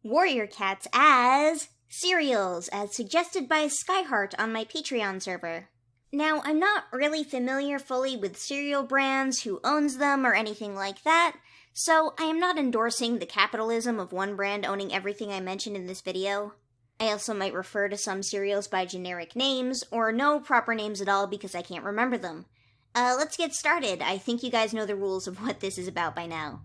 Warrior Cats as cereals, as suggested by Skyheart on my Patreon server. Now, I'm not really familiar fully with cereal brands, who owns them, or anything like that, so I am not endorsing the capitalism of one brand owning everything I mentioned in this video. I also might refer to some cereals by generic names, or no proper names at all because I can't remember them. Let's get started. I think you guys know the rules of what this is about by now.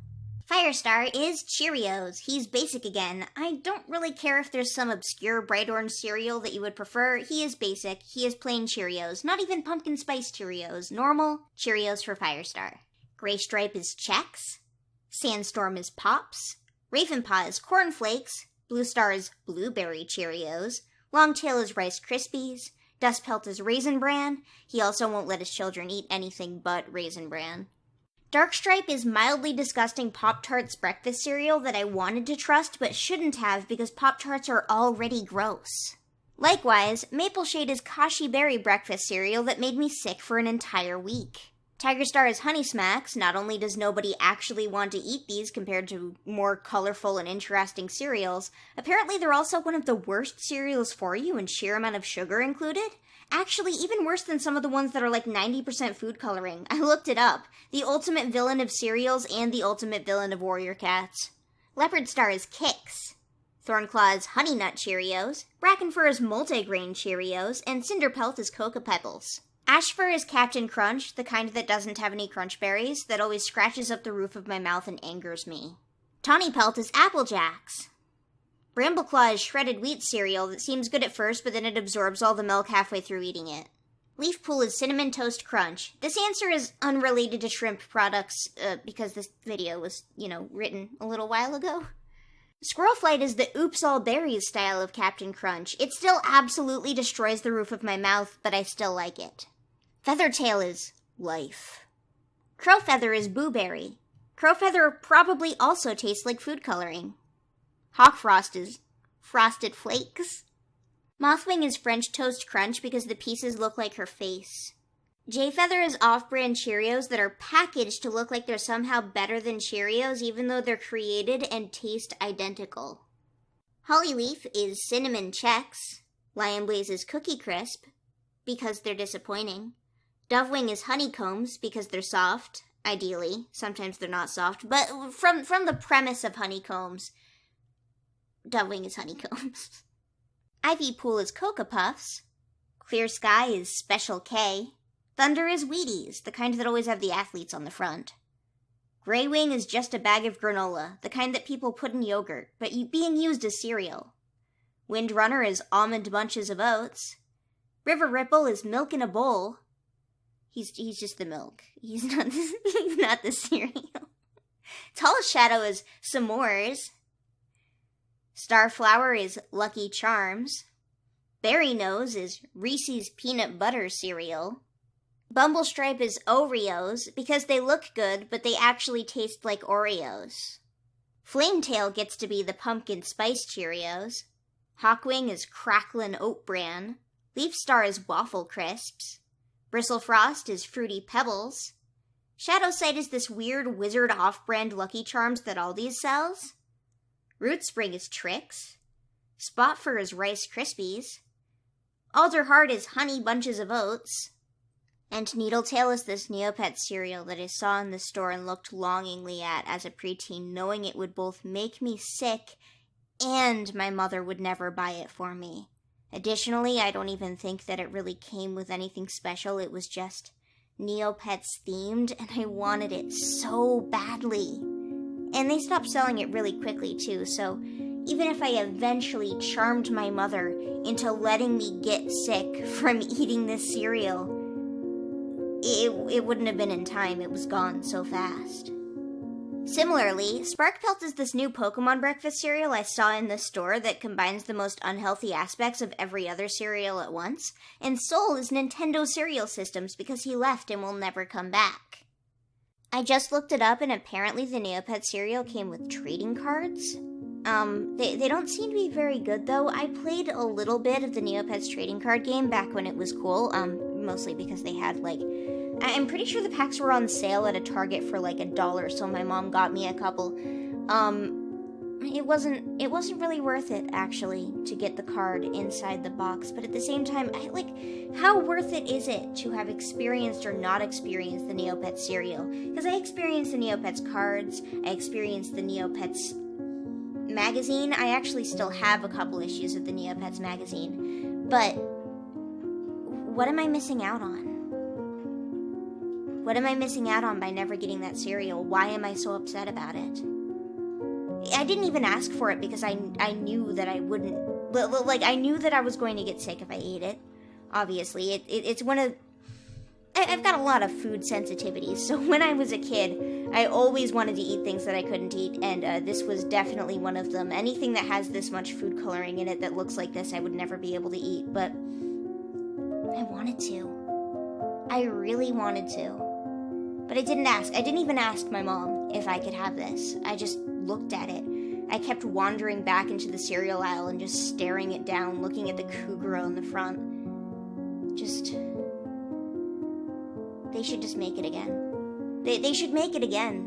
Firestar is Cheerios. He's basic again. I don't really care if there's some obscure bright orange cereal that you would prefer. He is basic. He is plain Cheerios. Not even pumpkin spice Cheerios. Normal Cheerios for Firestar. Gray Stripe is Chex. Sandstorm is Pops. Ravenpaw is Corn Flakes. Blue Star is Blueberry Cheerios. Longtail is Rice Krispies. Dustpelt is Raisin Bran. He also won't let his children eat anything but Raisin Bran. Dark Stripe is mildly disgusting Pop-Tarts breakfast cereal that I wanted to trust but shouldn't have because Pop-Tarts are already gross. Likewise, Maple Shade is Kashi Berry breakfast cereal that made me sick for an entire week. Tiger Star is Honey Smacks. Not only does nobody actually want to eat these compared to more colorful and interesting cereals, apparently they're also one of the worst cereals for you in sheer amount of sugar included. Actually, even worse than some of the ones that are like 90% food coloring. I looked it up. The ultimate villain of cereals and the ultimate villain of Warrior Cats. Leopard Star is Kix. Thornclaw is Honey Nut Cheerios. Brackenfur is Multigrain Cheerios. And Cinderpelt is Cocoa Pebbles. Ashfur is Captain Crunch, the kind that doesn't have any crunch berries, that always scratches up the roof of my mouth and angers me. Tawny Pelt is Apple Jacks. Brambleclaw is shredded wheat cereal that seems good at first, but then it absorbs all the milk halfway through eating it. Leafpool is Cinnamon Toast Crunch. This answer is unrelated to shrimp products, because this video was, written a little while ago. Squirrel Flight is the Oops All Berries style of Captain Crunch. It still absolutely destroys the roof of my mouth, but I still like it. Feathertail is life. Crowfeather is Boo-Berry. Crowfeather probably also tastes like food coloring. Hawkfrost is Frosted Flakes. Mothwing is French Toast Crunch because the pieces look like her face. Jayfeather is off-brand Cheerios that are packaged to look like they're somehow better than Cheerios even though they're created and taste identical. Hollyleaf is Cinnamon Chex. Lion Blaze is Cookie Crisp because they're disappointing. Dovewing is Honeycombs because they're soft, ideally. Sometimes they're not soft, but from the premise of Honeycombs, Dovewing is Honeycombs. Ivy Pool is Cocoa Puffs. Clear Sky is Special K. Thunder is Wheaties, the kind that always have the athletes on the front. Grey Wing is just a bag of granola, the kind that people put in yogurt, but being used as cereal. Windrunner is Almond Bunches of Oats. River Ripple is Milk in a Bowl. He's just the milk. He's not the cereal. Tall Shadow is S'mores. Starflower is Lucky Charms. Berry Nose is Reese's Peanut Butter Cereal. Bumblestripe is Oreos because they look good, but they actually taste like Oreos. Flametail gets to be the Pumpkin Spice Cheerios. Hawkwing is Cracklin' Oat Bran. Leaf Star is Waffle Crisps. Bristlefrost is Fruity Pebbles. Shadowsight is this weird wizard off-brand Lucky Charms that Aldi's sells. Rootspring is Trix. Spotfur is Rice Krispies. Alderheart is Honey Bunches of Oats. And Needletail is this Neopet cereal that I saw in the store and looked longingly at as a preteen, knowing it would both make me sick and my mother would never buy it for me. Additionally, I don't even think that it really came with anything special. It was just Neopets themed, and I wanted it so badly. And they stopped selling it really quickly, too, so even if I eventually charmed my mother into letting me get sick from eating this cereal, it wouldn't have been in time. It was gone so fast. Similarly, Sparkpelt is this new Pokemon breakfast cereal I saw in the store that combines the most unhealthy aspects of every other cereal at once, and Soul is Nintendo Cereal Systems because he left and will never come back. I just looked it up and apparently the Neopet cereal came with trading cards. They don't seem to be very good though. I played a little bit of the Neopets trading card game back when it was cool, mostly because they had I'm pretty sure the packs were on sale at a Target for $1, so my mom got me a couple. it wasn't really worth it, actually, to get the card inside the box. But at the same time, how worth it is it to have experienced or not experienced the Neopets cereal? Because I experienced the Neopets cards, I experienced the Neopets magazine. I actually still have a couple issues of the Neopets magazine. But what am I missing out on? What am I missing out on by never getting that cereal? Why am I so upset about it? I didn't even ask for it because I knew that I wouldn't. I knew that I was going to get sick if I ate it. Obviously, it's one of. I've got a lot of food sensitivities, so when I was a kid, I always wanted to eat things that I couldn't eat, and this was definitely one of them. Anything that has this much food coloring in it that looks like this, I would never be able to eat, but I wanted to. I really wanted to. But I didn't ask. I didn't even ask my mom if I could have this. I just looked at it. I kept wandering back into the cereal aisle and just staring it down, looking at the Kugoro in the front. They should just make it again. They should make it again.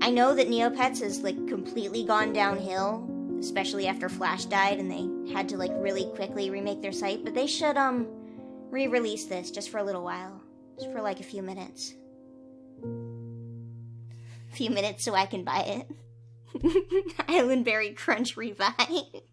I know that Neopets has, completely gone downhill, especially after Flash died and they had to, really quickly remake their site, but they should, re-release this just for a little while. Just for, a few minutes. Few minutes so I can buy it. Island Berry Crunch Revive.